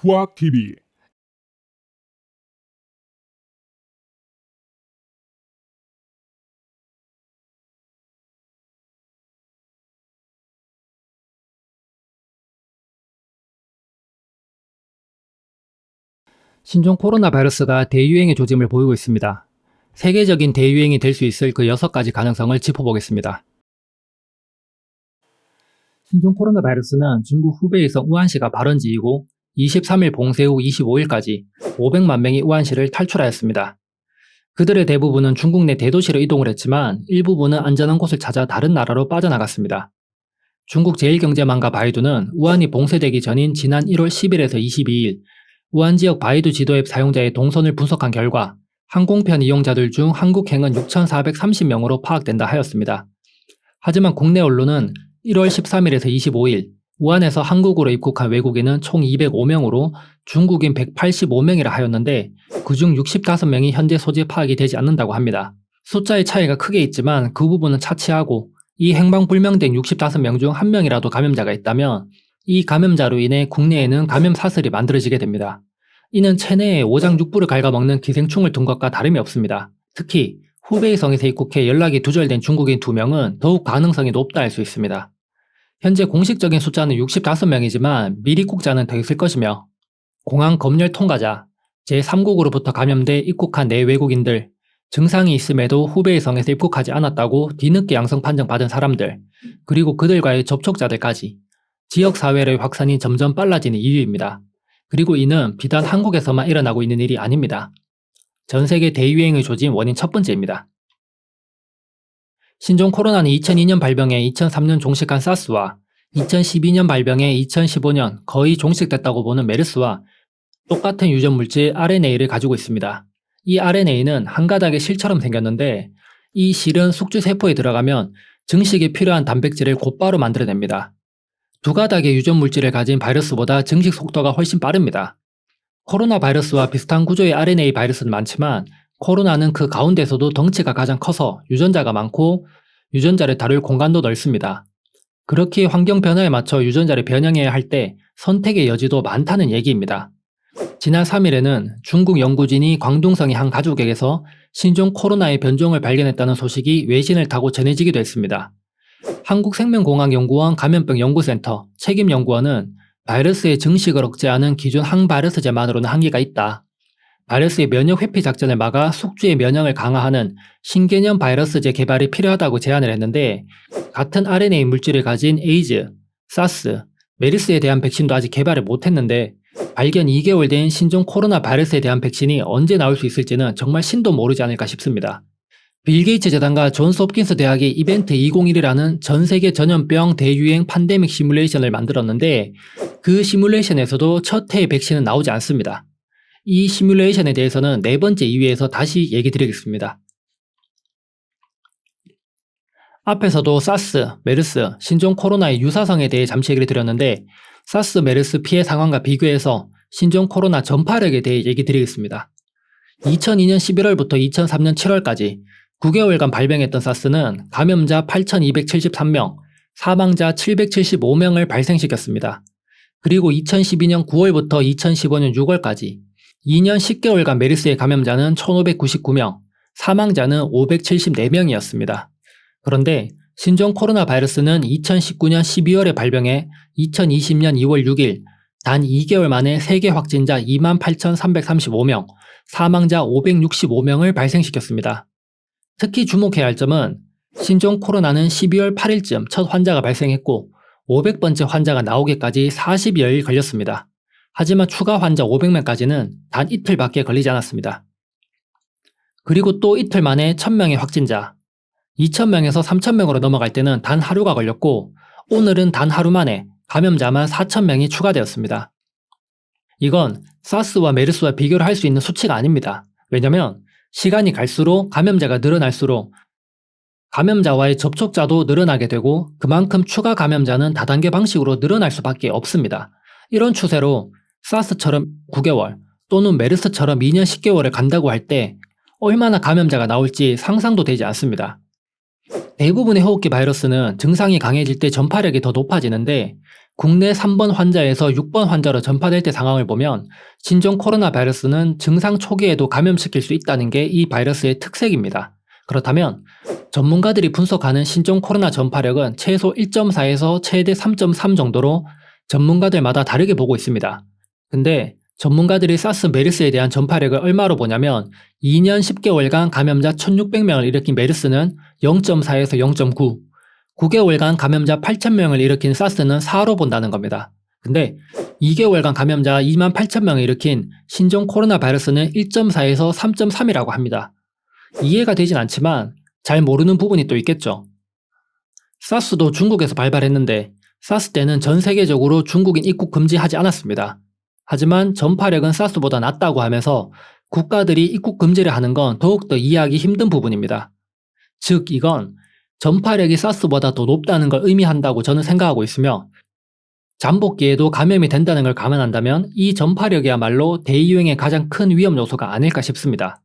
후학TV 신종 코로나 바이러스가 대유행의 조짐을 보이고 있습니다. 세계적인 대유행이 될 수 있을 그 6가지 가능성을 짚어보겠습니다. 신종 코로나 바이러스는 중국 후베이성 우한시가 발원지이고 23일 봉쇄 후 25일까지 500만 명이 우한시를 탈출하였습니다. 그들의 대부분은 중국 내 대도시로 이동을 했지만 일부분은 안전한 곳을 찾아 다른 나라로 빠져나갔습니다. 중국 제1경제망가 바이두는 우한이 봉쇄되기 전인 지난 1월 10일에서 22일 우한 지역 바이두 지도 앱 사용자의 동선을 분석한 결과 항공편 이용자들 중 한국행은 6,430명으로 파악된다 하였습니다. 하지만 국내 언론은 1월 13일에서 25일 우한에서 한국으로 입국한 외국인은 총 205명으로 중국인 185명이라 하였는데 그중 65명이 현재 소재 파악이 되지 않는다고 합니다. 숫자의 차이가 크게 있지만 그 부분은 차치하고 이 행방불명된 65명 중 1명이라도 감염자가 있다면 이 감염자로 인해 국내에는 감염 사슬이 만들어지게 됩니다. 이는 체내에 오장육부를 갉아먹는 기생충을 둔 것과 다름이 없습니다. 특히 후베이성에서 입국해 연락이 두절된 중국인 2명은 더욱 가능성이 높다 할 수 있습니다. 현재 공식적인 숫자는 65명이지만 미입국자는 더 있을 것이며 공항 검열 통과자, 제3국으로부터 감염돼 입국한 내외국인들, 증상이 있음에도 후베이성에서 입국하지 않았다고 뒤늦게 양성 판정받은 사람들, 그리고 그들과의 접촉자들까지 지역사회의 확산이 점점 빨라지는 이유입니다. 그리고 이는 비단 한국에서만 일어나고 있는 일이 아닙니다. 전세계 대유행의 조짐 원인 첫 번째입니다. 신종 코로나는 2002년 발병해 2003년 종식한 사스와 2012년 발병해 2015년 거의 종식됐다고 보는 메르스와 똑같은 유전 물질 RNA를 가지고 있습니다. 이 RNA는 한 가닥의 실처럼 생겼는데 이 실은 숙주세포에 들어가면 증식에 필요한 단백질을 곧바로 만들어냅니다. 두 가닥의 유전 물질을 가진 바이러스보다 증식 속도가 훨씬 빠릅니다. 코로나 바이러스와 비슷한 구조의 RNA 바이러스는 많지만 코로나는 그 가운데서도 덩치가 가장 커서 유전자가 많고 유전자를 다룰 공간도 넓습니다. 그렇게 환경 변화에 맞춰 유전자를 변형해야 할 때 선택의 여지도 많다는 얘기입니다. 지난 3일에는 중국 연구진이 광둥성의 한 가족에게서 신종 코로나의 변종을 발견했다는 소식이 외신을 타고 전해지기도 했습니다. 한국생명공학연구원 감염병연구센터 책임연구원은 바이러스의 증식을 억제하는 기존 항바이러스제만으로는 한계가 있다. 바이러스의 면역 회피 작전을 막아 숙주의 면역을 강화하는 신개념 바이러스제 개발이 필요하다고 제안을 했는데 같은 RNA 물질을 가진 에이즈, 사스, 메르스에 대한 백신도 아직 개발을 못했는데 발견 2개월 된 신종 코로나 바이러스에 대한 백신이 언제 나올 수 있을지는 정말 신도 모르지 않을까 싶습니다. 빌 게이츠 재단과 존스 홉킨스 대학이 이벤트 201이라는 전세계 전염병 대유행 팬데믹 시뮬레이션을 만들었는데 그 시뮬레이션에서도 첫 해의 백신은 나오지 않습니다. 이 시뮬레이션에 대해서는 4번째 2회에서 다시 얘기 드리겠습니다. 앞에서도 사스, 메르스, 신종 코로나의 유사성에 대해 잠시 얘기를 드렸는데 사스, 메르스 피해 상황과 비교해서 신종 코로나 전파력에 대해 얘기 드리겠습니다. 2002년 11월부터 2003년 7월까지 9개월간 발병했던 사스는 감염자 8,273명, 사망자 775명을 발생시켰습니다. 그리고 2012년 9월부터 2015년 6월까지 2년 10개월간 메르스의 감염자는 1,599명, 사망자는 574명이었습니다. 그런데 신종 코로나 바이러스는 2019년 12월에 발병해 2020년 2월 6일 단 2개월 만에 세계 확진자 28,335명, 사망자 565명을 발생시켰습니다. 특히 주목해야 할 점은 신종 코로나는 12월 8일쯤 첫 환자가 발생했고 500번째 환자가 나오기까지 40여일 걸렸습니다. 하지만 추가 환자 500명까지는 단 이틀밖에 걸리지 않았습니다. 그리고 또 이틀 만에 1000명의 확진자, 2000명에서 3000명으로 넘어갈 때는 단 하루가 걸렸고 오늘은 단 하루 만에 감염자만 4000명이 추가되었습니다. 이건 사스와 메르스와 비교를 할 수 있는 수치가 아닙니다. 왜냐면 시간이 갈수록 감염자가 늘어날수록 감염자와의 접촉자도 늘어나게 되고 그만큼 추가 감염자는 다단계 방식으로 늘어날 수밖에 없습니다. 이런 추세로 사스처럼 9개월 또는 메르스처럼 2년 10개월을 간다고 할 때 얼마나 감염자가 나올지 상상도 되지 않습니다. 대부분의 호흡기 바이러스는 증상이 강해질 때 전파력이 더 높아지는데 국내 3번 환자에서 6번 환자로 전파될 때 상황을 보면 신종 코로나 바이러스는 증상 초기에도 감염시킬 수 있다는 게 이 바이러스의 특색입니다. 그렇다면 전문가들이 분석하는 신종 코로나 전파력은 최소 1.4에서 최대 3.3 정도로 전문가들마다 다르게 보고 있습니다. 근데 전문가들이 사스 메르스에 대한 전파력을 얼마로 보냐면 2년 10개월간 감염자 1600명을 일으킨 메르스는 0.4에서 0.9, 9개월간 감염자 8000명을 일으킨 사스는 4로 본다는 겁니다. 근데 2개월간 감염자 2만 8000명을 일으킨 신종 코로나 바이러스는 1.4에서 3.3이라고 합니다. 이해가 되진 않지만 잘 모르는 부분이 또 있겠죠. 사스도 중국에서 발발했는데 사스 때는 전 세계적으로 중국인 입국 금지하지 않았습니다. 하지만 전파력은 사스보다 낮다고 하면서 국가들이 입국 금지를 하는 건 더욱더 이해하기 힘든 부분입니다. 즉 이건 전파력이 사스보다 더 높다는 걸 의미한다고 저는 생각하고 있으며 잠복기에도 감염이 된다는 걸 감안한다면 이 전파력이야말로 대유행의 가장 큰 위험 요소가 아닐까 싶습니다.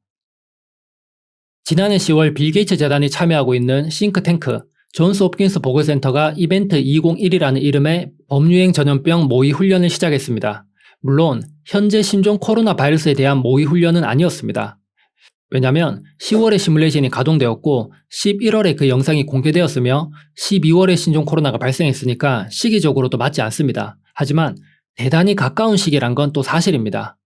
지난해 10월 빌 게이츠 재단이 참여하고 있는 싱크탱크 존스 홉킨스 보건센터가 이벤트 2021이라는 이름의 범유행 전염병 모의 훈련을 시작했습니다. 물론 현재 신종 코로나 바이러스에 대한 모의 훈련은 아니었습니다. 왜냐면 10월에 시뮬레이션이 가동되었고 11월에 그 영상이 공개되었으며 12월에 신종 코로나가 발생했으니까 시기적으로도 맞지 않습니다. 하지만 대단히 가까운 시기란 건 또 사실입니다.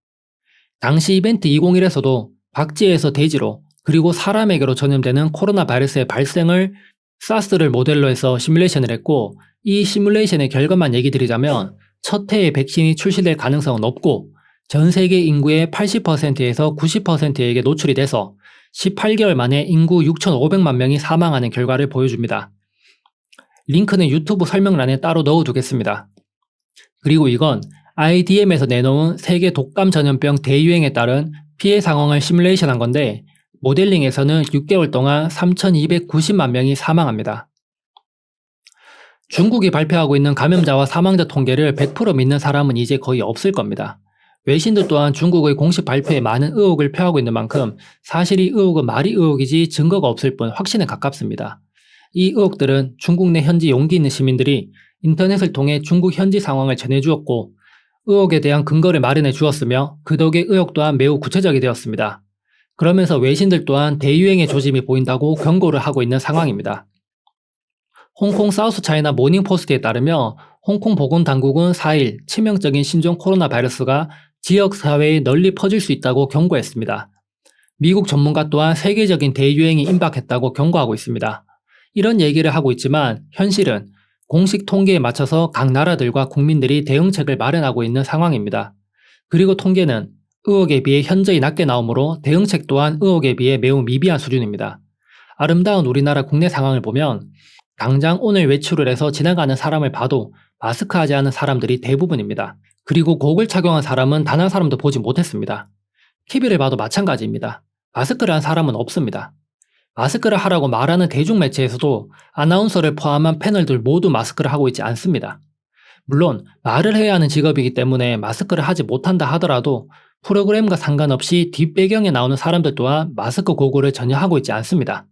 당시 이벤트 2021에서도 박쥐에서 돼지로 그리고 사람에게로 전염되는 코로나 바이러스의 발생을 사스를 모델로 해서 시뮬레이션을 했고 이 시뮬레이션의 결과만 얘기 드리자면 첫 해에 백신이 출시될 가능성은 높고 전 세계 인구의 80%에서 90%에게 노출이 돼서 18개월 만에 인구 6,500만 명이 사망하는 결과를 보여줍니다. 링크는 유튜브 설명란에 따로 넣어두겠습니다. 그리고 이건 IDM에서 내놓은 세계 독감 전염병 대유행에 따른 피해 상황을 시뮬레이션한 건데 모델링에서는 6개월 동안 3,290만 명이 사망합니다. 중국이 발표하고 있는 감염자와 사망자 통계를 100% 믿는 사람은 이제 거의 없을 겁니다. 외신들 또한 중국의 공식 발표에 많은 의혹을 표하고 있는 만큼 사실 이 의혹은 말이 의혹이지 증거가 없을 뿐 확신에 가깝습니다. 이 의혹들은 중국 내 현지 용기 있는 시민들이 인터넷을 통해 중국 현지 상황을 전해주었고 의혹에 대한 근거를 마련해 주었으며 그 덕에 의혹 또한 매우 구체적이 되었습니다. 그러면서 외신들 또한 대유행의 조짐이 보인다고 경고를 하고 있는 상황입니다. 홍콩 사우스 차이나 모닝포스트에 따르면 홍콩 보건당국은 4일 치명적인 신종 코로나 바이러스가 지역사회에 널리 퍼질 수 있다고 경고했습니다. 미국 전문가 또한 세계적인 대유행이 임박했다고 경고하고 있습니다. 이런 얘기를 하고 있지만 현실은 공식 통계에 맞춰서 각 나라들과 국민들이 대응책을 마련하고 있는 상황입니다. 그리고 통계는 의혹에 비해 현저히 낮게 나오므로 대응책 또한 의혹에 비해 매우 미비한 수준입니다. 아름다운 우리나라 국내 상황을 보면 당장 오늘 외출을 해서 지나가는 사람을 봐도 마스크하지 않은 사람들이 대부분입니다. 그리고 고글 착용한 사람은 단 한 사람도 보지 못했습니다. TV를 봐도 마찬가지입니다. 마스크를 한 사람은 없습니다. 마스크를 하라고 말하는 대중매체에서도 아나운서를 포함한 패널들 모두 마스크를 하고 있지 않습니다. 물론 말을 해야 하는 직업이기 때문에 마스크를 하지 못한다 하더라도 프로그램과 상관없이 뒷배경에 나오는 사람들 또한 마스크 고글을 전혀 하고 있지 않습니다.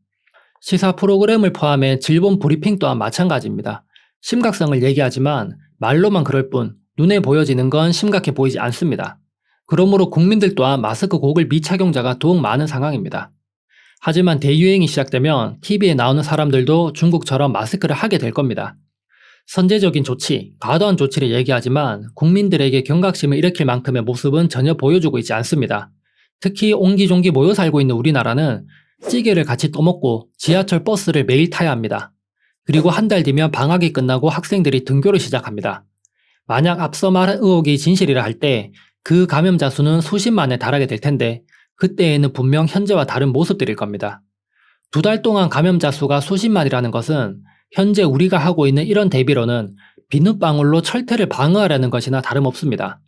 시사 프로그램을 포함해 질본 브리핑 또한 마찬가지입니다. 심각성을 얘기하지만 말로만 그럴 뿐 눈에 보여지는 건 심각해 보이지 않습니다. 그러므로 국민들 또한 마스크 고글 미착용자가 더욱 많은 상황입니다. 하지만 대유행이 시작되면 TV에 나오는 사람들도 중국처럼 마스크를 하게 될 겁니다. 선제적인 조치, 과도한 조치를 얘기하지만 국민들에게 경각심을 일으킬 만큼의 모습은 전혀 보여주고 있지 않습니다. 특히 옹기종기 모여 살고 있는 우리나라는 찌개를 같이 떠먹고 지하철 버스를 매일 타야 합니다. 그리고 한 달 뒤면 방학이 끝나고 학생들이 등교를 시작합니다. 만약 앞서 말한 의혹이 진실이라 할 때 그 감염자 수는 수십만에 달하게 될 텐데 그때에는 분명 현재와 다른 모습들일 겁니다. 2달 동안 감염자 수가 수십만이라는 것은 현재 우리가 하고 있는 이런 대비로는 비눗방울로 철퇴를 방어하려는 것이나 다름없습니다.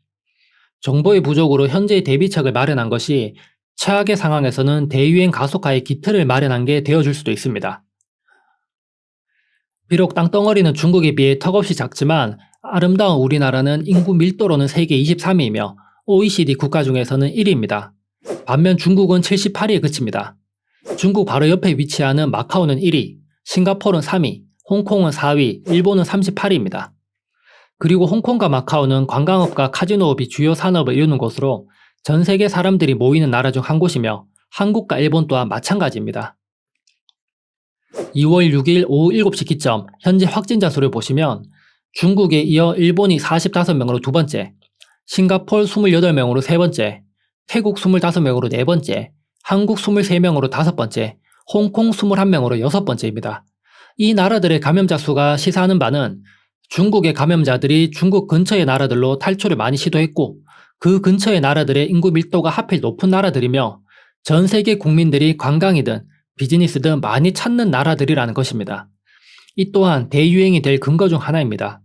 정보의 부족으로 현재의 대비책을 마련한 것이 최악의 상황에서는 대유행 가속화의 기틀을 마련한 게 되어줄 수도 있습니다. 비록 땅덩어리는 중국에 비해 턱없이 작지만 아름다운 우리나라는 인구 밀도로는 세계 23위이며 OECD 국가 중에서는 1위입니다. 반면 중국은 78위에 그칩니다. 중국 바로 옆에 위치하는 마카오는 1위, 싱가포르는 3위, 홍콩은 4위, 일본은 38위입니다. 그리고 홍콩과 마카오는 관광업과 카지노업이 주요 산업을 이루는 곳으로 전 세계 사람들이 모이는 나라 중 한 곳이며 한국과 일본 또한 마찬가지입니다. 2월 6일 오후 7시 기점 현재 확진자 수를 보시면 중국에 이어 일본이 45명으로 두 번째, 싱가폴 28명으로 세 번째, 태국 25명으로 네 번째, 한국 23명으로 다섯 번째, 홍콩 21명으로 여섯 번째입니다. 이 나라들의 감염자 수가 시사하는 바는 중국의 감염자들이 중국 근처의 나라들로 탈출을 많이 시도했고 그 근처의 나라들의 인구 밀도가 하필 높은 나라들이며 전 세계 국민들이 관광이든 비즈니스든 많이 찾는 나라들이라는 것입니다. 이 또한 대유행이 될 근거 중 하나입니다.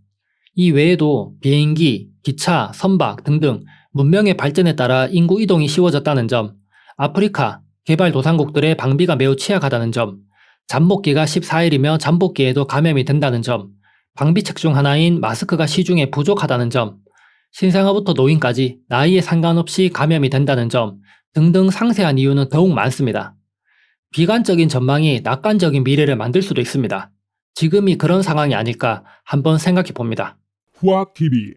이 외에도 비행기, 기차, 선박 등등 문명의 발전에 따라 인구 이동이 쉬워졌다는 점, 아프리카, 개발도상국들의 방비가 매우 취약하다는 점, 잠복기가 14일이며 잠복기에도 감염이 된다는 점, 방비책 중 하나인 마스크가 시중에 부족하다는 점, 신생아부터 노인까지 나이에 상관없이 감염이 된다는 점 등등 상세한 이유는 더욱 많습니다. 비관적인 전망이 낙관적인 미래를 만들 수도 있습니다. 지금이 그런 상황이 아닐까 한번 생각해 봅니다. 후학TV